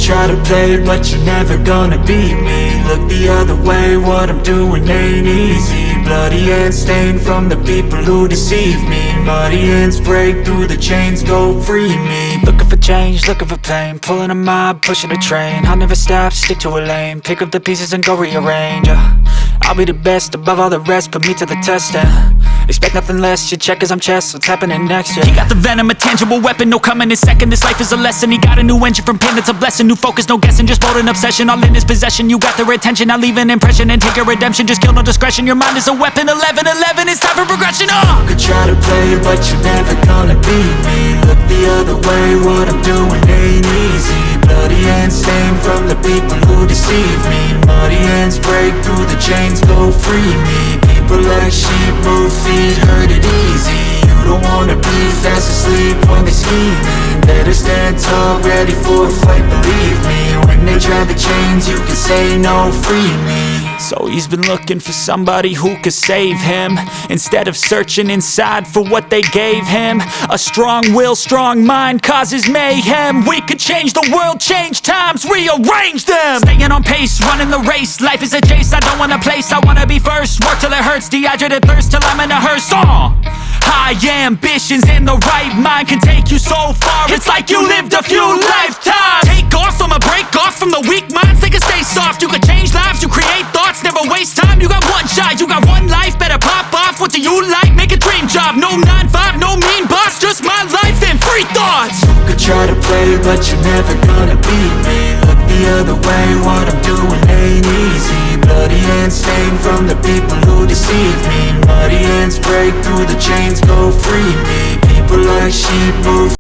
try to play, but you're never gonna beat me. Look the other way, what I'm doing ain't easy. Bloody hands stained from the people who deceive me. Muddy hands break through the chains, go free me. Looking for change, looking for pain, pulling a mob, pushing a train. I'll never stop, stick to a lane, pick up the pieces and go rearrange. I'll be the best above all the rest, put me to the test and expect nothing less, your check is I'm chess, what's happening next, yeah. He got the venom, a tangible weapon, no coming in second. This life is a lesson, he got a new engine from pain, it's a blessing. New focus, no guessing, just bold and obsession. All in his possession, you got their attention. I'll leave an impression and take your redemption. Just kill, no discretion, your mind is a weapon. 11-11, it's time for progression, You could try to play, but you're never gonna beat me. Look the other way, what I'm doing ain't easy. Bloody hands stained from the people who deceive me. Muddy hands break through the chains, go free me. People like sheep move feet, hurt it easy. You don't wanna be fast asleep when they scheming. Better stand tall, ready for a fight, believe me. When they try the chains, you can say no, free me. So he's been looking for somebody who could save him, instead of searching inside for what they gave him. A strong will, strong mind causes mayhem. We could change the world, change times, rearrange them. Staying on pace, running the race. Life is a chase, I don't want a place, I wanna be first. Work till it hurts, dehydrated thirst till I'm in a hearse. High ambitions and the right mind can take you so far. It's like you lived a few lifetimes. Take off, I'ma break off from the weak minds. They can stay soft, you can change lives, you create thoughts, never waste time. You got one shot, you got one life, better pop off. What do you like? Make a dream job. No 9-5, no mean boss, just my life and free thoughts. You could try to play, but you're never gonna beat me. Look the other way, what I'm doing ain't easy. Bloody hands stained from the people who deceive me. Muddy hands break through the chains, go free me. People like sheep move